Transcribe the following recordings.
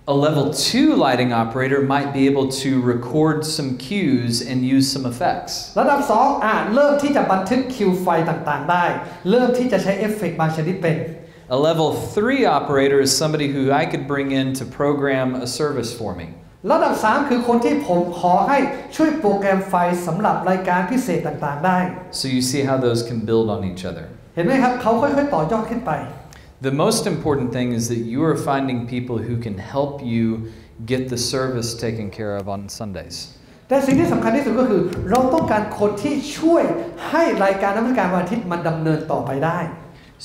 A level 2 lighting operator might be able to record some cues and use some effects. ระดับ2เริ่มที่จะบันทึกคิวไฟต่างๆได้เริ่มที่จะใช้เอฟเฟกต์บางชนิดเป็น A level 3 operator is somebody who I could bring in to program a service for me. ระดับ3คือคนที่ผมขอให้ช่วยโปรแกรมไฟสำหรับรายการพิเศษต่างๆได้ So you see how those can build on each other. เห็นไหมครับเขาค่อยๆต่อยอดขึ้นไป The most important thing is that you are finding people who can help you get the service taken care of on Sundays. แต่สิ่งที่สำคัญที่สุดก็คือเราต้องการคนที่ช่วยให้รายการนมัสการวันอาทิตย์มันดำเนินต่อไปได้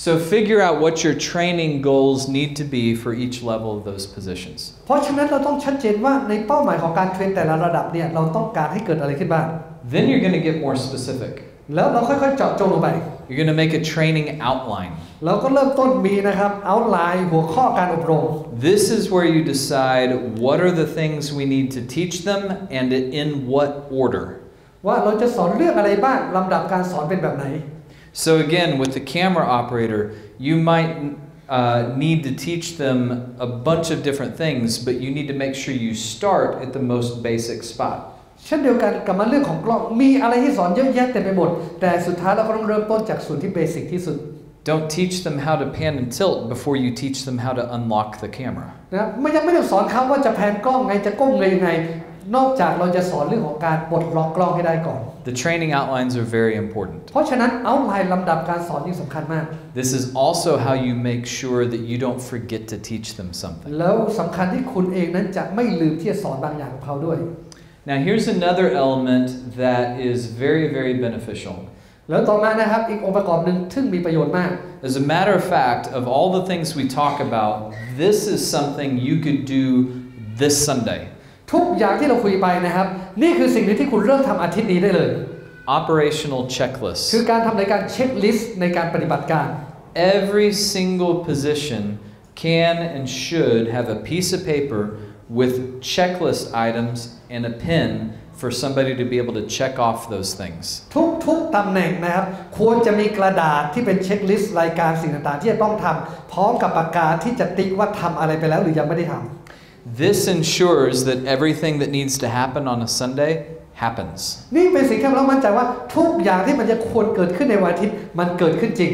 So figure out what your training goals need to be for each level of those positions. เพราะฉะนั้นเราต้องชัดเจนว่าในเป้าหมายของการเทรนแต่ละระดับเนี่ยเราต้องการให้เกิดอะไรขึ้นบ้าง Then you're going to get more specific. แล้วเราค่อยๆเจาะจงลงไป You're going to make a training outline. เราก็เริ่มต้นมีนะครับ outline หัวข้อการอบรม This is where you decide what are the things we need to teach them and in what order. ว่าเราจะสอนเรื่องอะไรบ้างลำดับการสอนเป็นแบบไหน So again, with the camera operator, you might need to teach them a bunch of different things, but you need to make sure you start at the most basic spot. เช่นเดียวกันกับเรื่องของกล้องมีอะไรที่สอนเยอะแยะเต็มไปหมดแต่สุดท้ายเราก็ต้องเริ่มต้นจากส่วนที่เบสิกที่สุด Don't teach them how to pan and tilt before you teach them how to unlock the camera. นะไม่ต้องสอนเขาว่าจะแพนกล้องไงจะก้มยังไงนอกจากเราจะสอนเรื่องของการปลดล็อกกล้องให้ได้ก่อน The training outlines are very important. เพราะฉะนั้นเอาไลน์ลำดับการสอนนี่สำคัญมาก This is also how you make sure that you don't forget to teach them something. แล้วสำคัญที่คุณเองนั้นจะไม่ลืมที่จะสอนบางอย่างกับเขาด้วย Now here's another element that is very, very beneficial. แล้วต่อมานะครับอีกองค์ประกอบหนึ่งซึ่งมีประโยชน์มาก As a matter of fact, of all the things we talk about, this is something you could do this Sunday. ทุกอย่างที่เราคุยไปนะครับนี่คือสิ่งที่คุณเริ่มทำอาทิตย์นี้ได้เลย Operational checklist. คือการทำในการเช็คลิสต์ในการปฏิบัติการ Every single position can and should have a piece of paper with checklist items and a pen for somebody to be able to check off those things. ทุกตำแหน่งนะครับควรจะมีกระดาษที่เป็นเช็คลิสต์รายการสิ่งต่างๆที่จะต้องทำพร้อมกับปากกาที่จะติ๊กว่าทำอะไรไปแล้วหรือยังไม่ได้ทำ This ensures that everything that needs to happen on a Sunday happens. นี่เป็นสิ่งที่เรามั่นใจว่าทุกอย่างที่มันจะควรเกิดขึ้นในวันอาทิตย์มันเกิดขึ้นจริง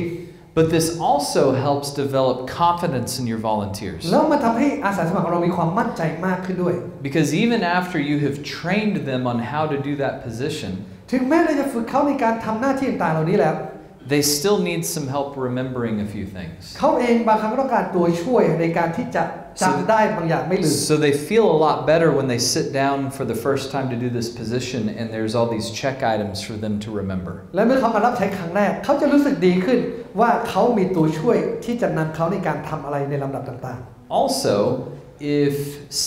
But this also helps develop confidence in your volunteers. แล้วมันทำให้อาสาสมัครของเรามีความมั่นใจมากขึ้นด้วย Because even after you have trained them on how to do that position, ถึงแม้เราจะฝึกเขาในการทำหน้าที่ต่างๆเหล่านี้แล้ว they still need some help remembering a few things. เขาเองบางครั้งก็ต้องการตัวช่วยในการที่จะจำได้บางอย่างไม่ลืม So they feel a lot better when they sit down for the first time to do this position and there's all these check items for them to remember. และเมื่อเขามารับใช้ครั้งแรกเขาจะรู้สึกดีขึ้นว่าเขามีตัวช่วยที่จะนำเขาในการทำอะไรในลำดับต่างๆ Also, if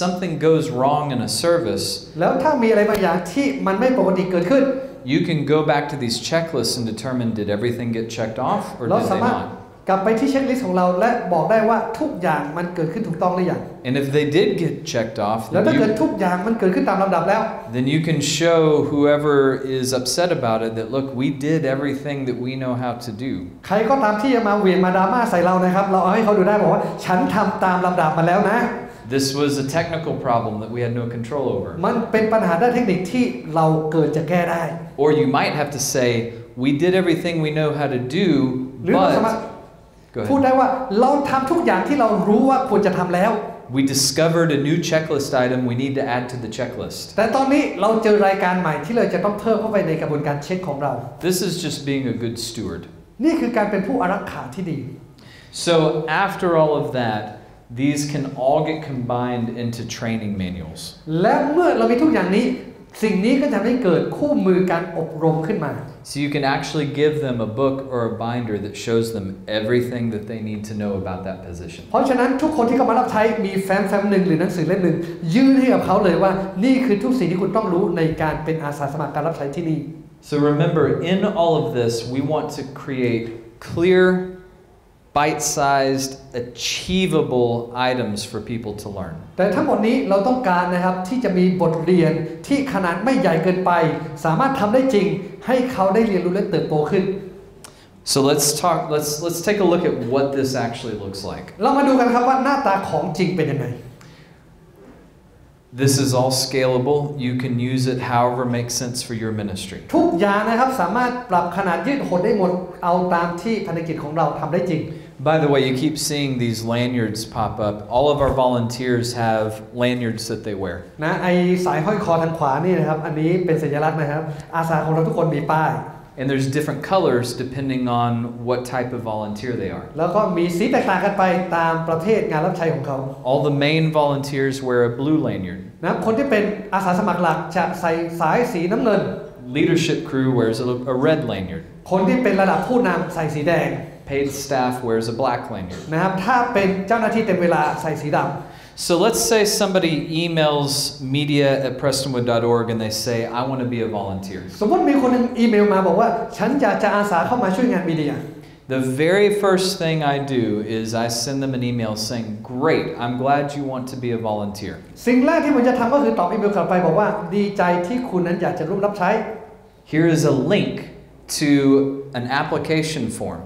something goes wrong in a service, แล้วถ้ามีอะไรบางอย่างที่มันไม่ปกติเกิดขึ้น you can go back to these checklists and determine did everything get checked off or เรา did สา they มารถ not. กลับไปที่เช็คลิสต์ของเราและบอกได้ว่าทุกอย่างมันเกิดขึ้นถูกต้องหรือยัง And if they did get checked off, แล้วถ้าเกิดทุกอย่างมันเกิดขึ้นตามลำดับแล้ว then you can show whoever is upset about it that look, we did everything that we know how to do. ใครก็ตามที่จะมาเหวี่ยงมาดราม่าใส่เรานะครับเราเอาให้เขาดูได้บอกว่าฉันทำตามลำดับมาแล้วนะ This was a technical problem that we had no control over. มันเป็นปัญหาด้านเทคนิคที่เราเกิดจะแก้ได้ Or you might have to say, we did everything we know how to do, หรือเราสามารถ พูดได้ว่าเราทำทุกอย่างที่เรารู้ว่าควรจะทำแล้ว We discovered a new checklist item we need to add to the checklist. แต่ตอนนี้เราเจอรายการใหม่ที่เราจะต้องเพิ่มเข้าไปในกระบวนการเช็คของเรา This is just being a good steward. นี่คือการเป็นผู้อารักขาที่ดี So after all of that, these can all get combined into training manuals. และเมื่อเรามีทุกอย่างนี้สิ่งนี้ก็จะให้เกิดคู่มือการอบรมขึ้นมา So you can actually give them a book or a binder that shows them everything that they need to know about that position. เพราะฉะนั้นทุกคนที่เข้ามารับใช้มีแฟ้มหนึ่งหรือหนังสือเล่มหนึ่งยื่นให้กับเขาเลยว่านี่คือทุกสิ่งที่คุณต้องรู้ในการเป็นอาสาสมัครการรับใช้ที่นี่ So remember, in all of this, we want to create clear, bite-sized, achievable items for people to learn. แต่ทั้งหมดนี้เราต้องการนะครับที่จะมีบทเรียนที่ขนาดไม่ใหญ่เกินไปสามารถทำได้จริงให้เขาได้เรียนรู้และเติบโตขึ้น So let's take a look at what this actually looks like. เรามาดูกันครับว่าหน้าตาของจริงเป็นยังไง This is all scalable. You can use it however makes sense for your ministry. ทุกอย่างนะครับสามารถปรับขนาดยืดหดได้หมดเอาตามที่ภารกิจของเราทำได้จริง By the way, you keep seeing these lanyards pop up. All of our volunteers have lanyards that they wear. นะไอสายห้อยคอทางขวานี่นะครับอันนี้เป็นสัญลักษณ์นะครับอาสาของเราทุกคนมีป้าย And there's different colors depending on what type of volunteer they are. แล้วก็มีสีแตกต่างกันไปตามประเภทงานรับใช้ของเขา All the main volunteers wear a blue lanyard. นะคนที่เป็นอาสาสมัครหลักจะใส่สายสีน้ำเงิน Leadership crew wears a red lanyard. คนที่เป็นระดับผู้นำใส่สีแดง Paid staff wears a black lanyard. นะครับถ้าเป็นเจ้าหน้าที่เต็มเวลาใส่สีดำ So let's say somebody emails media@prestonwood.org and they say, I want to be a volunteer. สมมติมีคนนึงอีเมลมาบอกว่าฉันอยากจะอาสาเข้ามาช่วยงานมีเดีย The very first thing I do is I send them an email saying, great, I'm glad you want to be a volunteer. สิ่งแรกที่ผมจะทำก็คือตอบอีเมลกลับไปบอกว่าดีใจที่คุณนั้นอยากจะร่วมรับใช้ Here is a link to an application form.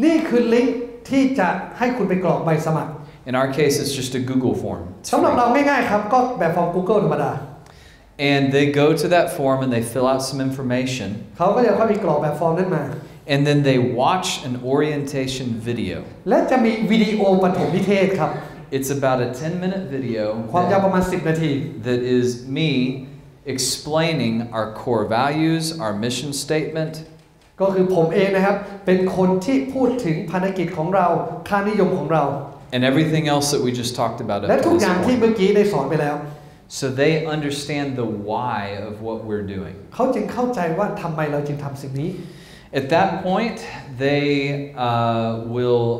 นี่คือลิงก์ที่จะให้คุณไปกรอกใบสมัคร In our case, it's just a Google form. สำหรับเราง่ายๆครับก็แบบฟอร์ม Google ธรรมดา And they go to that form and they fill out some information. เขาก็จะเข้าไปกรอกแบบฟอร์มนั้นมา And then they watch an orientation video. และจะมีวิดีโอปฐมนิเทศครับ It's about a 10-minute video ความยาวประมาณ10 นาที that is me explaining our core values, our mission statement. ก็คือผมเองนะครับเป็นคนที่พูดถึงภารกิจของเราค่านิยมของเรา And everything else that we just talked about. และทุกอย่างที่เมื่อกี้ได้สอนไปแล้ว So they understand the why of what we're doing. เขาจึงเข้าใจว่าทำไมเราจึงทำสิ่งนี้ At that point,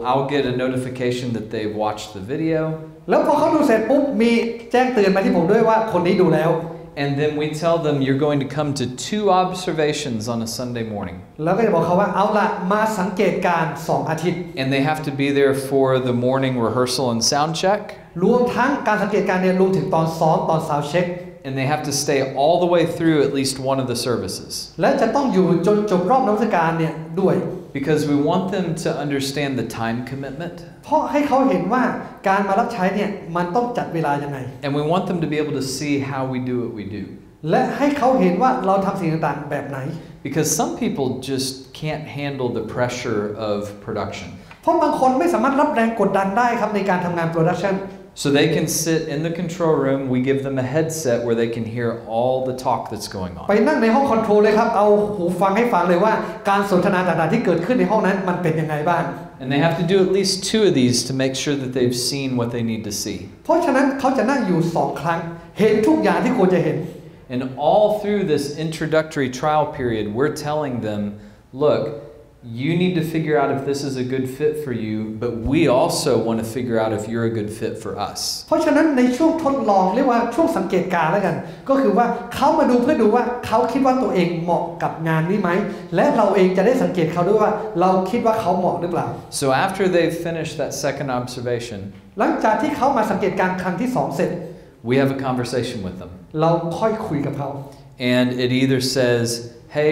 I'll get a notification that they've watched the video. แล้วพอเขาดูเสร็จปุ๊บมีแจ้งเตือนมาที่ผมด้วยว่าคนนี้ดูแล้ว And then we tell them you're going to come to 2 observations on a Sunday morning. แล้วก็จะบอกเขาว่าเอาละมาสังเกตการณ์2 อาทิตย์ And they have to be there for the morning rehearsal and sound check. รวมทั้งการสังเกตการณ์เนี่ยรวมถึงตอนซ้อมตอนซาวด์เช็ค And they have to stay all the way through at least one of the services. และจะต้องอยู่จนจบรอบนมัสการเนี่ยด้วย Because we want them to understand the time commitment. เพราะให้เขาเห็นว่าการมารับใช้เนี่ยมันต้องจัดเวลายังไง And we want them to be able to see how we do what we do. และให้เขาเห็นว่าเราทำสิ่งต่างๆแบบไหน Because some people just can't handle the pressure of production. เพราะบางคนไม่สามารถรับแรงกดดันได้ครับในการทำงานโปรดักชัน So they can sit in the control room. We give them a headset where they can hear all the talk that's going on. ไปนั่งในห้องคอนโทรลเลยครับเอาหูฟังให้ฟังเลยว่าการสนทนาต่างๆที่เกิดขึ้นในห้องนั้นมันเป็นยังไงบ้าง And they have to do at least 2 of these to make sure that they've seen what they need to see. เพราะฉะนั้นเขาจะนั่งอยู่2 ครั้งเห็นทุกอย่างที่ควรจะเห็น And all through this introductory trial period, we're telling them, look, you need to figure out if this is a good fit for you, but we also want to figure out if you're a good fit for us. เพราะฉะนั้นในช่วงทดลองเรียกว่าช่วงสังเกตการณ์แล้วกันก็คือว่าเขามาดูเพื่อดูว่าเขาคิดว่าตัวเองเหมาะกับงานนี้ไหมและเราเองจะได้สังเกตเขาด้วยว่าเราคิดว่าเขาเหมาะหรือเปล่า So after they've finished that second observation, หลังจากที่เขามาสังเกตการณ์ครั้งที่2เสร็จ we have a conversation with them. เราค่อยคุยกับเขา And it either says, hey,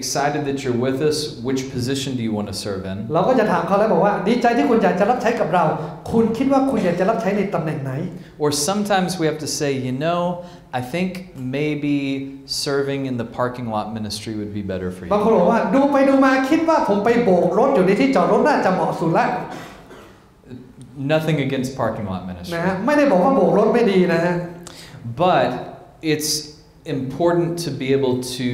excited that you're with us, which position do you want to serve in? เราก็จะถามเขาแล้วบอกว่าดีใจที่คุณอยากจะรับใช้กับเราคุณคิดว่าคุณอยากจะรับใช้ในตำแหน่งไหน Or sometimes we have to say, you know, I think maybe serving in the parking lot ministry would be better for you. บางคนบอกว่าดูไปดูมาคิดว่าผมไปโบกรถอยู่ในที่จอดรถน่าจะเหมาะสุดแล้ว Nothing against parking lot ministry. นะฮะไม่ได้บอกว่าโบกรถไม่ดีนะฮะ But it's important to be able to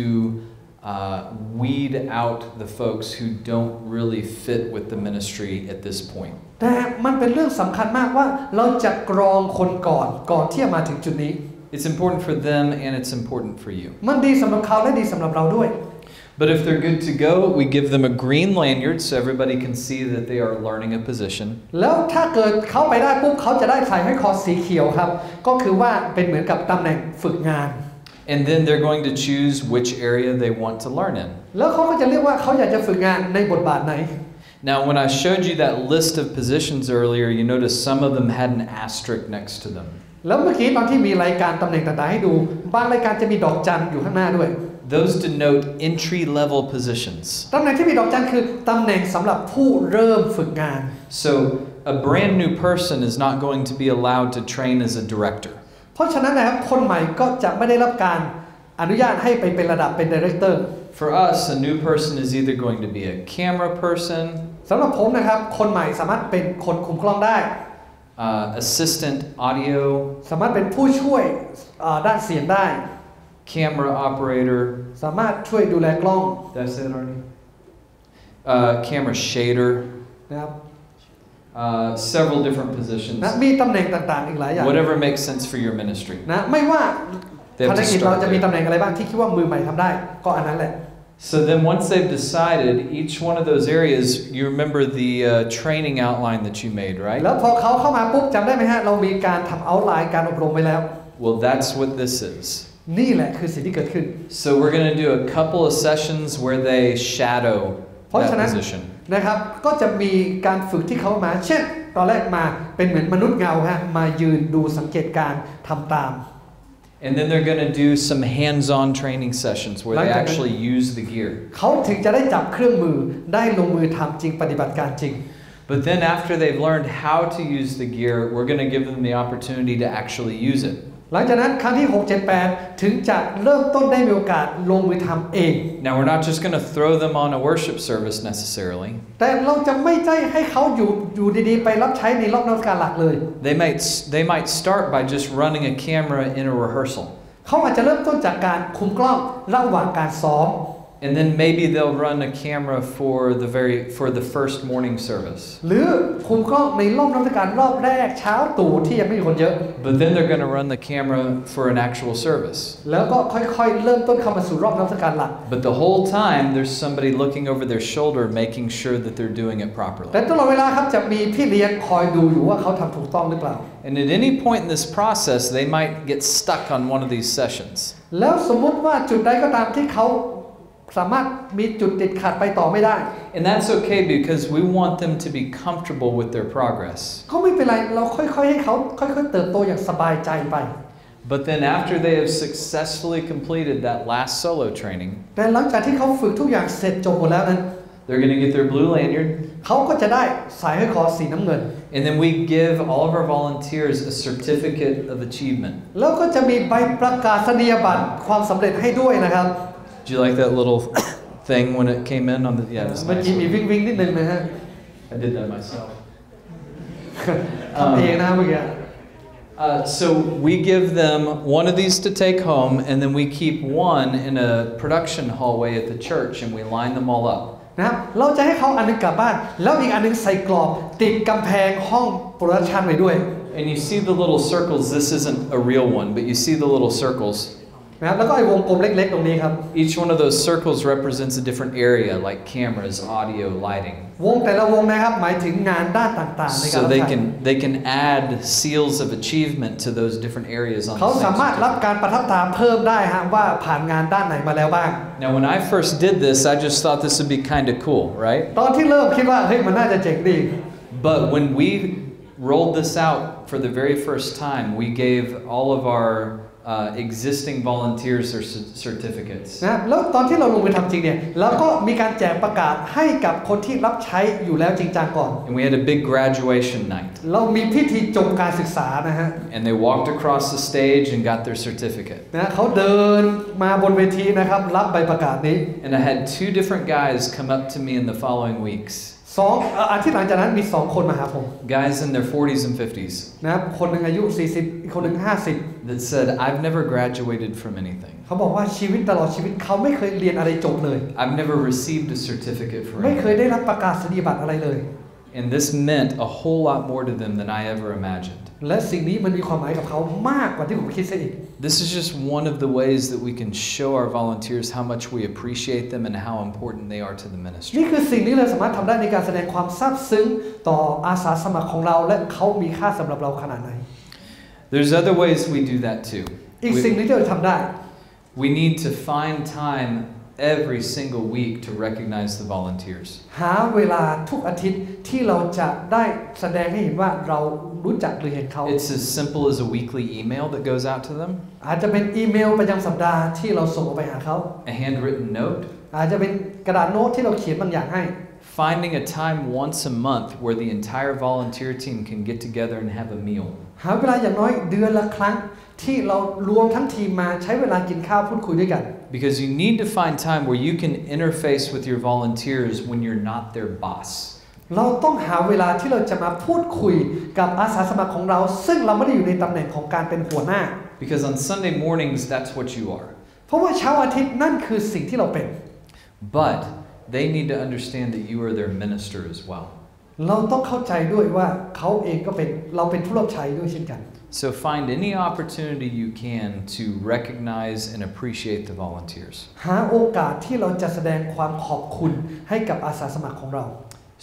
weed out the folks who don't really fit with the ministry at this point. แต่มันเป็นเรื่องสำคัญมากว่าเราจะกรองคนก่อนที่จะมาถึงจุดนี้ It's important for them and it's important for you. มันดีสำหรับเขาและดีสำหรับเราด้วย But if they're good to go, we give them a green lanyard so everybody can see that they are learning a position. แล้วถ้าเกิดเขาไปได้ปุ๊บเขาจะได้ใส่ให้คอสีเขียวครับก็คือว่าเป็นเหมือนกับตำแหน่งฝึกงาน And then they're going to choose which area they want to learn in. แล้วเขาก็จะเรียกว่าเขาอยากจะฝึกงานในบทบาทไหน Now, when I showed you that list of positions earlier, you notice some of them had an asterisk next to them. แล้วเมื่อกี้ตอนที่มีรายการตำแหน่งต่างๆให้ดูบางรายการจะมีดอกจันอยู่ข้างหน้าด้วย Those denote entry-level positions. ตำแหน่งที่มีดอกจันคือตำแหน่งสำหรับผู้เริ่มฝึกงาน So, a brand new person is not going to be allowed to train as a director. เพราะฉะนั้นนะครับคนใหม่ก็จะไม่ได้รับการอนุญาตให้ไปเป็นระดับเป็น director For us, a new person is either going to be a camera person สำหรับผมนะครับคนใหม่สามารถเป็นคนคุมกล้องได้ assistant audio สามารถเป็นผู้ช่วยด้านเสียงได้ camera operator สามารถช่วยดูแลกล้อง Did I say that already? Camera shader นะครับ several different positions นะมีตำแหน่งต่างๆอีกหลายอย่าง whatever makes sense for your ministry นะไม่ว่าภารกิจเราจะมีตำแหน่งอะไรบ้างที่คิดว่ามือใหม่ทำได้ก็อันนั้นแหละ So then once they've decided each one of those areas, you remember the training outline that you made, right? แล้วพอเขาเข้ามาปุ๊บจำได้ไหมฮะเรามีการทำ outline การอบรมไว้แล้ว Well, that's what this is. นี่แหละคือสิ่งที่เกิดขึ้น So we're going to do a couple of sessions where they shadow เพราะฉะนั้น that position. นะครับก็จะมีการฝึกที่เขามาเช่นตอนแรกมาเป็นเหมือนมนุษย์เงาฮะมายืนดูสังเกตการทำตาม And then they're going to do some hands-on training sessions where they actually use the gear. เขาถึงจะได้จับเครื่องมือได้ลงมือทำจริงปฏิบัติการจริง But then after they've learned how to use the gear, we're going to give them the opportunity to actually use it. หลังจากนั้นครั้งที่6 7 8ถึงจะเริ่มต้นได้มีโอกาสลงมือทำเอง Now we're not just going to throw them on a worship service necessarily. แต่เราจะไม่ใช่ให้เขาอยู่ดีๆไปรับใช้ในรอบนมัสการหลักเลย They might start by just running a camera in a rehearsal. เขาอาจจะเริ่มต้นจากการคุมกล้องระหว่างการซ้อม And then maybe they'll run a camera for the first morning service. หรือคุมกล้องในรอบนมัสการรอบแรกเช้าตู่ที่ยังไม่มีคนเยอะ But then they're going to run the camera for an actual service. แล้วก็ค่อยๆเริ่มต้นเข้ามาสู่รอบนมัสการหลัก But the whole time there's somebody looking over their shoulder making sure that they're doing it properly. แต่ตลอดเวลาครับจะมีพี่เลี้ยงคอยดูอยู่ว่าเขาทำถูกต้องหรือเปล่า And at any point in this process they might get stuck on one of these sessions. แล้วสมมุติว่าจุดใดก็ตามที่เขาสามารถมีจุดติดขัดไปต่อไม่ได้ And that's okay because we want them to be comfortable with their progress. ก็ไม่เป็นไรเราค่อยๆให้เขาค่อยๆเติบโตอย่างสบายใจไป But then after they have successfully completed that last solo training, แต่หลังจากที่เขาฝึกทุกอย่างเสร็จจบหมดแล้วนั้น they're going to get their blue lanyard. เขาก็จะได้สายห้อยคอสีน้ำเงิน And then we give all of our volunteers a certificate of achievement. แล้วก็จะมีใบประกาศนียบัตรความสำเร็จให้ด้วยนะครับ Do you like that little thing when it came in on the? Yeah, it's เมื่อกี้มี nice. วิ่งนิดนึงนะฮะ I did that myself. ทำเองนะเมื่อกี้ So we give them one of these to take home, and then we keep one in a production hallway at the church, and we line them all up. นะครับเราจะให้เขาอันนึงกลับบ้านแล้วอีกอันนึงใส่กรอบติดกำแพงห้องโปรดักชันไว้ด้วย And you see the little circles. This isn't a real one, but you see the little circles. นะครับแล้วก็ไอ้วงกลมเล็กๆตรงนี้ครับ Each one of those circles represents a different area, like cameras, audio, lighting. วงแต่ละวงนะครับหมายถึงงานด้านต่างๆในการ So รับใช้ they can add seals of achievement to those different areas on เขา the สามารถ same รับการประทับตาเพิ่มได้ฮะว่าผ่านงานด้านไหนมาแล้วบ้าง Now, when I first did this, I just thought this would be kind of cool, right? ตอนที่เริ่มคิดว่าเฮ้ยมันน่าจะเจ๋งดี But when we rolled this out for the very first time, we gave all of our existing volunteers their certificates. นะแล้วตอนที่เราลงมือทำจริงเนี่ยเราก็มีการแจกประกาศให้กับคนที่รับใช้อยู่แล้วจริงจังก่อน And we had a big graduation night. เรามีพิธีจบการศึกษานะฮะ And they walked across the stage and got their certificate. นะเขาเดินมาบนเวทีนะครับรับใบประกาศนี้ And I had two different guys come up to me in the following weeks. อาทิตย์หลังจากนั้นมี2คนมาหาผม Guys in their 40s and 50s. นะครับคนหนึ่งอายุ40อีกคนหนึ่ง50 That said, I've never graduated from anything. เขาบอกว่าชีวิตตลอดชีวิตเขาไม่เคยเรียนอะไรจบเลย I've never received a certificate for ไม่เคย anything. ได้รับประกาศนียบัตรอะไรเลย And this meant a whole lot more to them than I ever imagined. และสิ่งนี้มันมีความหมายกับเขามากกว่าที่ผมคิดซะอีก This is just one of the ways that we can show our volunteers how much we appreciate them and how important they are to the ministry. นี่คือสิ่งที่เราสามารถทำได้ในการแสดงความซาบซึ้งต่ออาสาสมัครของเราและเขามีค่าสำหรับเราขนาดไหน There's other ways we do that too. อีกสิ่งที่เราทำได้ We need to find time every single week to recognize the volunteers. หาเวลาทุกอาทิตย์ที่เราจะได้แสดงให้เห็นว่าเรารู้จักหรือเห็นเขา It's as simple as a weekly email that goes out to them. อาจจะเป็นอีเมลประจำสัปดาห์ที่เราส่งออกไปหาเขา A handwritten note. อาจจะเป็นกระดาษโน้ตที่เราเขียนบางอย่างให้ Finding a time once a month where the entire volunteer team can get together and have a meal. หาเวลาอย่างน้อยเดือนละครั้ง ที่เรารวมทั้งทีมมาใช้เวลากินข้าวพูดคุยด้วยกัน Because you need to find time where you can interface with your volunteers when you're not their boss. เราต้องหาเวลาที่เราจะมาพูดคุยกับอาสาสมัครของเราซึ่งเราไม่ได้อยู่ในตำแหน่งของการเป็นหัวหน้า Because on Sunday mornings, that's what you are. เพราะว่าเช้าอาทิตย์นั่นคือสิ่งที่เราเป็น But they need to understand that you are their minister as well. เราต้องเข้าใจด้วยว่าเขาเองก็เป็นเราเป็นผู้รับใช้ด้วยเช่นกัน So find any opportunity you can to recognize and appreciate the volunteers. หาโอกาสที่เราจะแสดงความขอบคุณให้กับอาสาสมัครของเรา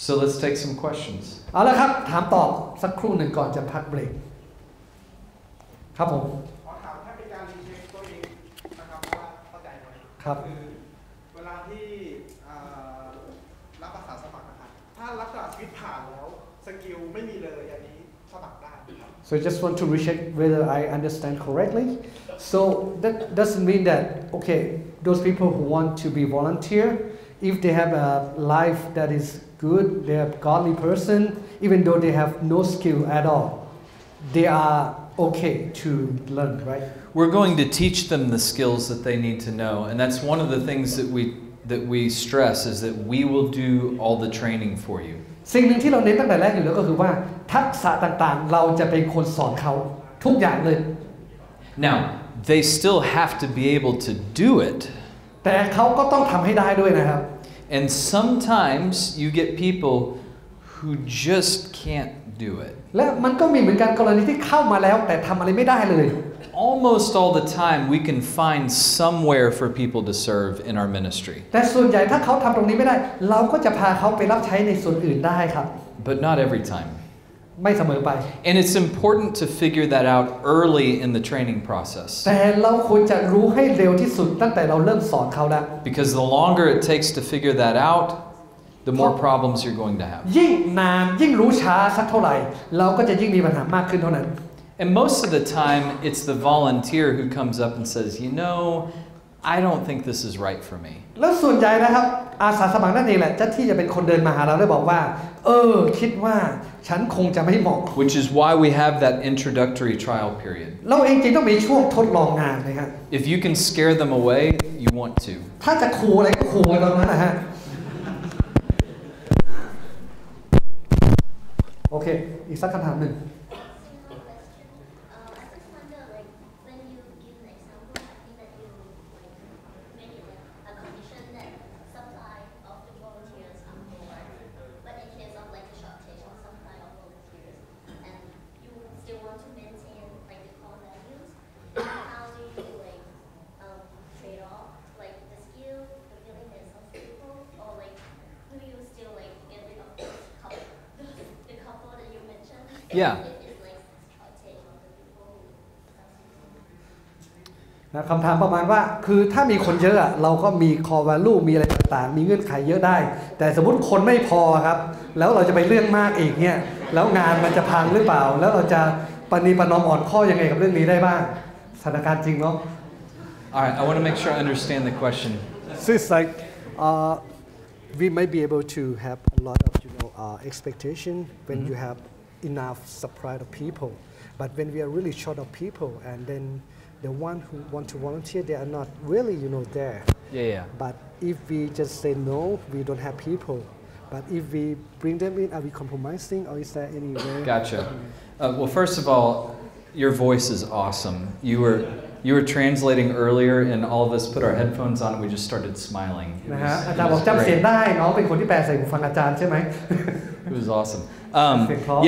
So let's take some questions. เอาละครับถามตอบสักครู่หนึ่งก่อนจะพักเบรกครับผมขอถามให้เป็นการรีเช็คตัวเองนะครับว่าเข้าใจไหม ครับ คือเวลาที่รับอาสาสมัครนะครับถ้ารักษาชีวิตผ่านแล้วสกิลไม่มีเลยอันนี้สมัครได้ครับ So I just want to recheck whether I understand correctly. So that doesn't mean that okay, those people who want to be volunteer, if they have a life that is good, they are godly person, even though they have no skill at all, they are okay to learn, right? We're going to teach them the skills that they need to know, and that's one of the things that we stress is that we will do all the training for you. สิ่งหนึ่งที่เราเน้นตั้งแต่แรกอยู่แล้วก็คือว่าทักษะต่างๆเราจะเป็นคนสอนเขาทุกอย่างเลย Now, they still have to be able to do it. แต่เขาก็ต้องทำให้ได้ด้วยนะครับ And sometimes you get people who just can't do it. และมันก็มีเหมือนกันกรณีที่เข้ามาแล้วแต่ทำอะไรไม่ได้เลย Almost all the time we can find somewhere for people to serve in our ministry. แต่ส่วนใหญ่ถ้าเขาทำตรงนี้ไม่ได้เราก็จะพาเขาไปรับใช้ในส่วนอื่นได้ครับ But not every time. ไม่เสมอไป And it's important to figure that out early in the training process. แต่เราควรจะรู้ให้เร็วที่สุดตั้งแต่เราเริ่มสอนเขาแล้ว Because the longer it takes to figure that out, the more problems you're going to have. ยิ่งนานยิ่งรู้ช้าสักเท่าไหร่เราก็จะยิ่งมีปัญหามากขึ้นเท่านั้น And most of the time, it's the volunteer who comes up and says, you know, I don't think this is right for me. แล้วส่วนใหญ่นะครับอาสาสมัครนั่นเองแหละที่จะเป็นคนเดินมาหาเราแล้วบอกว่าคิดว่าฉันคงจะไม่เหมาะ Which is why we have that introductory trial period. เราเองจริงต้องมีช่วงทดลองงานนะครับ If you can scare them away, you want to. ถ้าจะขู่อะไรก็ขู่ตรงนั้นนะฮะโอเคอีกสักคำถามหนึ่งYeah. นะคำถามประมาณว่าคือถ้ามีคนเยอะเราก็มี core value มีอะไรต่างๆมีเงื่อนไขเยอะได้แต่สมมติคนไม่พอครับแล้วเราจะไปเรื่องมากอีกเนี่ยแล้วงานมันจะพังหรือเปล่าแล้วเราจะปณีประนอมอ่อนข้อยังไงกับเรื่องนี้ได้บ้างสถานการณ์จริงเนาะ Alright, I want to make sure I understand the question. So it's like we might be able to have a lot of expectation when you have enough supply of people, but when we are really short of people and then the one who want to volunteer they are not really there. Yeah. But if we just say no, we don't have people. But if we bring them in, are we compromising or is there any way? Gotcha. Well, first of all, your voice is awesome. You were translating earlier, and all of us put our headphones on, and we just started smiling. นะฮะอาจารย์บอกจำเสียงได้น้องเป็นคนที่แปลใส่หูฟังอาจารย์ใช่ไหม It was awesome.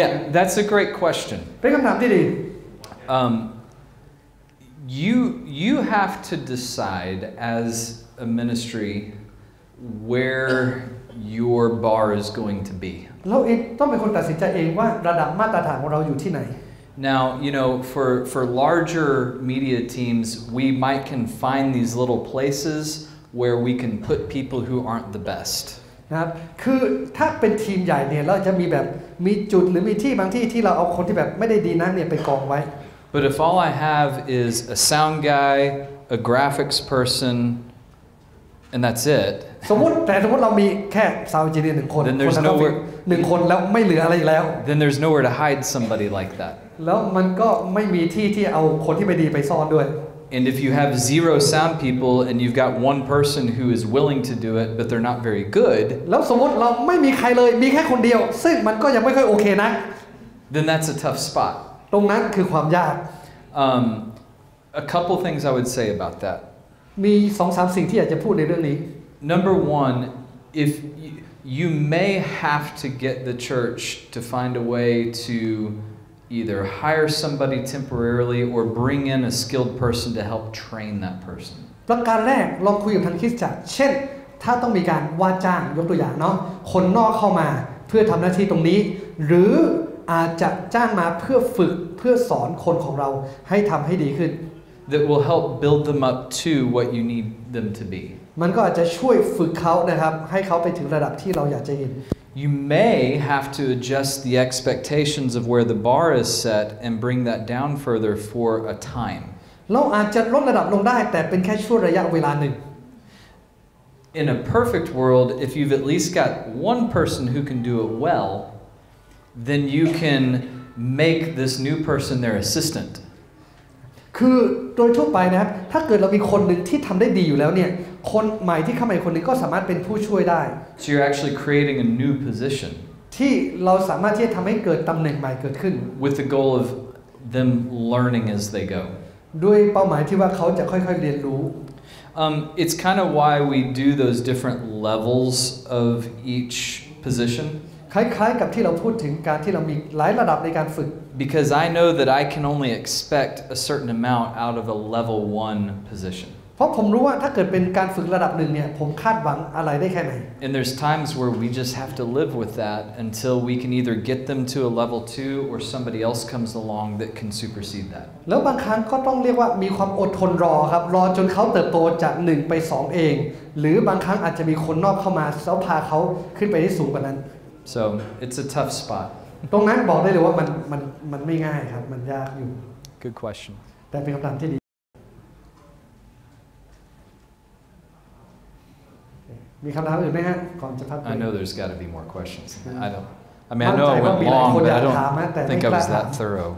Yeah, that's a great question. เป็นคำถามที่ดี You have to decide as a ministry where your bar is going to be. เราเองต้องเป็นคนตัดสินใจเองว่าระดับมาตรฐานของเราอยู่ที่ไหน Now, for larger media teams, we can find these little places where we can put people who aren't the best. นะครับคือถ้าเป็นทีมใหญ่เนี่ยเราจะมีแบบมีจุดหรือมีที่บางที่ที่เราเอาคนที่แบบไม่ได้ดีนักเนี่ยไปกองไว้ But if all I have is a sound guy, a graphics person, and that's it. สมมติเรามีแค่ซาวด์เอนจิเนียร์1 คน Then there's nowhere 1 คนแล้วไม่เหลืออะไรอีกแล้ว Then there's nowhere to hide somebody like that. แล้วมันก็ไม่มีที่ที่เอาคนที่ไม่ดีไปซ่อนด้วย And if you have 0 sound people and you've got one person who is willing to do it but they're not very good แล้วสมมติเราไม่มีใครเลยมีแค่คนเดียวซึ่งมันก็ยังไม่ค่อยโอเคนะ then that's a tough spot. ตรงนั้นคือความยาก A couple things I would say about that. มี 2-3 สิ่งที่อยากจะพูดในเรื่องนี้ Number one, if you may have to get the church to find a way to either hire somebody temporarily or bring in a skilled person to help train that person. ประการแรกลองคุยกับทางคริสตจักรเช่นถ้าต้องมีการว่าจ้างยกตัวอย่างเนาะคนนอกเข้ามาเพื่อทำหน้าที่ตรงนี้หรืออาจจะจ้างมาเพื่อฝึกเพื่อสอนคนของเราให้ทำให้ดีขึ้น That will help build them up to what you need them to be. มันก็อาจจะช่วยฝึกเขานะครับให้เขาไปถึงระดับที่เราอยากจะเห็น You may have to adjust the expectations of where the bar is set and bring that down further for a time. เราอาจจะลดระดับลงได้แต่เป็นแค่ช่วงระยะเวลาหนึ่ง In a perfect world, if you've at least got one person who can do it well, then you can make this new person their assistant. คือโดยทั่วไปนะครับถ้าเกิดเรามีคนหนึ่งที่ทำได้ดีอยู่แล้วเนี่ยคนใหม่ที่เข้ามาอีกคนหนึ่งก็สามารถเป็นผู้ช่วยได้ So you're actually creating a new position ที่เราสามารถที่จะทำให้เกิดตำแหน่งใหม่เกิดขึ้น with the goal of them learning as they go. ด้วยเป้าหมายที่ว่าเขาจะค่อยๆเรียนรู้ It's kind of why we do those different levels of each position. คล้ายๆกับที่เราพูดถึงการที่เรามีหลายระดับในการฝึก Because I know that I can only expect a certain amount out of a level 1 position. เพราะผมรู้ว่าถ้าเกิดเป็นการฝึกระดับหนึ่งเนี่ยผมคาดหวังอะไรได้แค่ไหน And there's times where we just have to live with that until we can either get them to a level 2 or somebody else comes along that can supersede that. แล้วบางครั้งก็ต้องเรียกว่ามีความอดทนรอครับรอจนเขาเติบโตจาก1ไป2เองหรือบางครั้งอาจจะมีคนนอกเข้ามาแล้วพาเขาขึ้นไปให้สูงกว่านั้น So it's a tough spot. ตรงนั้นบอกได้เลยว่ามันไม่ง่ายครับมันยากอยู่ Good question. แต่เป็นคำถามที่ดีมีคำถามอื่นไหมฮะก่อนจะพัก I know there's got to be more questions. I know I went long, but I don't think I was that thorough.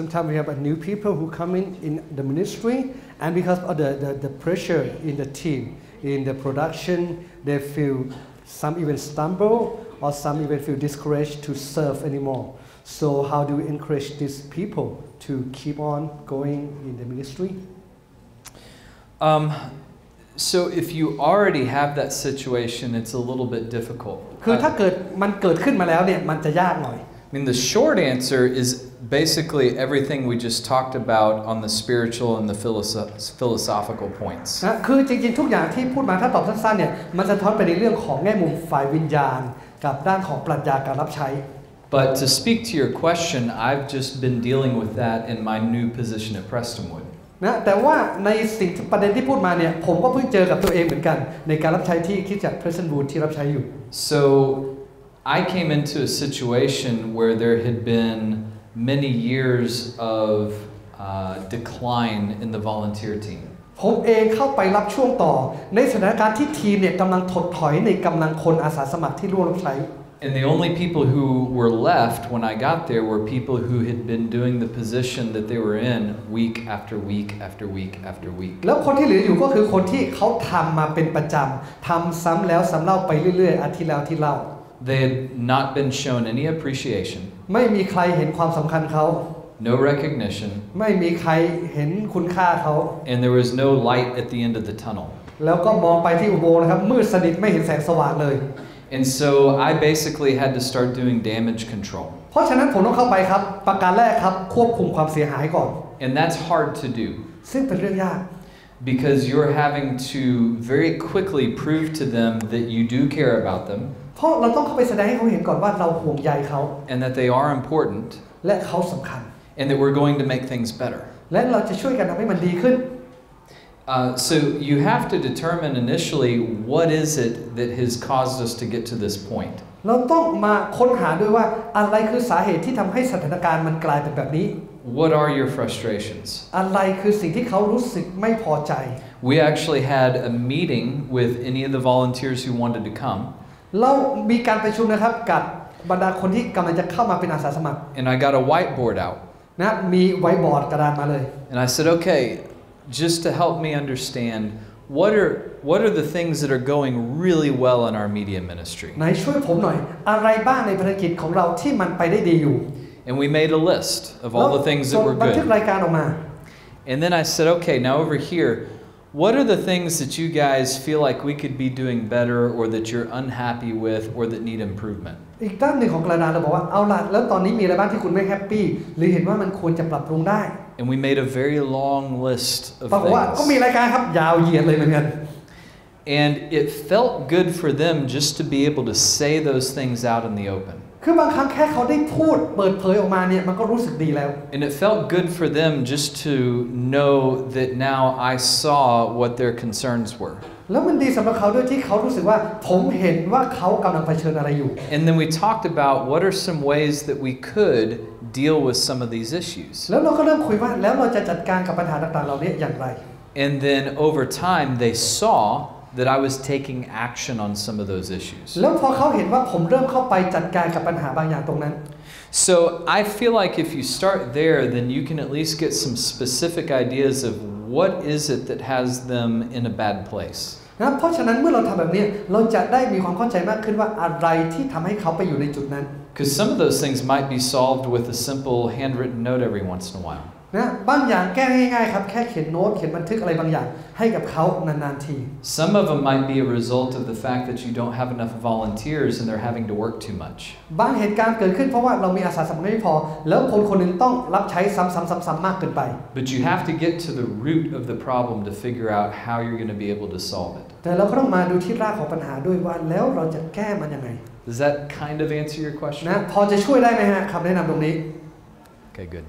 Sometimes we have new people who come in the ministry, and because of the pressure in the team, in the production, they feel some even stumble or some even feel discouraged to serve anymore. So how do we encourage these people to keep on going in the ministry? So if you already have that situation, it's a little bit difficult. คือถ้าเกิดมันเกิดขึ้นมาแล้วเนี่ยมันจะยากหน่อย I mean, the short answer is basically everything we just talked about on the spiritual and the philosophical points. คือจริงๆทุกอย่างที่พูดมาถ้าตอบสั้นๆเนี่ยมันจะท้อนไปในเรื่องของแง่มุมฝ่ายวิญญาณกับด้านของปรัชญาการรับใช้ But to speak to your question, I've just been dealing with that in my new position at Prestonwood. นะแต่ว่าในสิ่งประเด็นที่พูดมาเนี่ยผมก็เพิ่งเจอกับตัวเองเหมือนกันในการรับใช้ที่คริสตจักร Prestonwood ที่รับใช้อยู่ So I came into a situation where there had been many years of decline in the volunteer team. ผมเองเข้าไปรับช่วงต่อในสถานการณ์ที่ทีมเนี่ยกำลังถดถอยในกำลังคนอาสาสมัครที่ร่วมรับใช้ And the only people who were left when I got there were people who had been doing the position that they were in week after week after week after week. แล้วคนที่เหลืออยู่ก็คือคนที่เขาทำมาเป็นประจำทำซ้ำแล้วซ้ำเล่าไปเรื่อยๆอาทิตย์แล้วอาทิตย์เล่า They had not been shown any appreciation. ไม่มีใครเห็นความสำคัญเขา No recognition. ไม่มีใครเห็นคุณค่าเขา And there was no light at the end of the tunnel. แล้วก็มองไปที่อุโมงค์นะครับมืดสนิทไม่เห็นแสงสว่างเลย And so I basically had to start doing damage control. เพราะฉะนั้นผมต้องเข้าไปครับประการแรกครับควบคุมความเสียหายก่อน And that's hard to do. ซึ่งเป็นเรื่องยาก Because you're having to very quickly prove to them that you do care about them. เพราะเราต้องเข้าไปแสดงให้เขาเห็นก่อนว่าเราห่วงใยเขา And that they are important. และเขาสำคัญ And that we're going to make things better. และเราจะช่วยกันทำให้มันดีขึ้น So you have to determine initially what is it that has caused us to get to this point. เราต้องมาค้นหาด้วยว่าอะไรคือสาเหตุที่ทำให้สถานการณ์มันกลายเป็นแบบนี้ What are your frustrations? อะไรคือสิ่งที่เขารู้สึกไม่พอใจ We actually had a meeting with any of the volunteers who wanted to come. เรามีการประชุมนะครับกับบรรดาคนที่กำลังจะเข้ามาเป็นอาสาสมัคร And I got a whiteboard out. นะมีไวท์บอร์ดกระดานมาเลย And I said, okay, just to help me understand, what are the things that are going really well in our media ministry? ไหนช่วยผมหน่อยอะไรบ้างในภารกิจของเราที่มันไปได้ดีอยู่ And we made a list of all the things that were บันทึก good. รายการออกมา And then I said, okay, now over here, what are the things that you guys feel like we could be doing better or that you're unhappy with or that need improvement? อีกด้านหนึ่งของกระดานเราบอกว่าเอาล่ะแล้วตอนนี้มีอะไรบ้างที่คุณไม่แฮปปี้หรือเห็นว่ามันควรจะปรับปรุงได้ And we made a very long list of ปรากฏว่าก็มี things. รายการครับยาวเหยียดเลยเหมือนกัน And it felt good for them just to be able to say those things out in the open. คือบางครั้งแค่เขาได้พูดเปิดเผยออกมาเนี่ยมันก็รู้สึกดีแล้ว And it felt good for them just to know that now I saw what their concerns were. แล้วมันดีสำหรับเขาด้วยที่เขารู้สึกว่าผมเห็นว่าเขากำลังเผชิญอะไรอยู่ And then we talked about what are some ways that we could deal with some of these issues. แล้วเราก็เริ่มคุยว่าแล้วเราจะจัดการกับปัญหาต่างๆเหล่านี้อย่างไร And then over time they saw that I was taking action on some of those issues. แล้วพอเขาเห็นว่าผมเริ่มเข้าไปจัดการกับปัญหาบางอย่างตรงนั้น So I feel like if you start there, then you can at least get some specific ideas of what is it that has them in a bad place. นะเพราะฉะนั้นเมื่อเราทำแบบนี้เราจะได้มีความเข้าใจมากขึ้นว่าอะไรที่ทำให้เขาไปอยู่ในจุดนั้น Because some of those things might be solved with a simple handwritten note every once in a while. นะบางอย่างแก้ง่ายๆครับแค่เขียนโน้ตเขียนบันทึกอะไรบางอย่างให้กับเขานานๆที Some of them might be a result of the fact that you don't have enough volunteers and they're having to work too much. บางเหตุการณ์เกิดขึ้นเพราะว่าเรามีอาสาสมัครไม่พอแล้วคนคนหนึ่งต้องรับใช้ซ้ำๆๆๆมากเกินไป But you have to get to the root of the problem to figure out how you're going to be able to solve it. แต่เราก็ต้องมาดูที่รากของปัญหาด้วยว่าแล้วเราจะแก้มันยังไง Does that kind of answer your question? นะพอจะช่วยได้ไหมฮะคำแนะนำตรงนี้ Okay, good.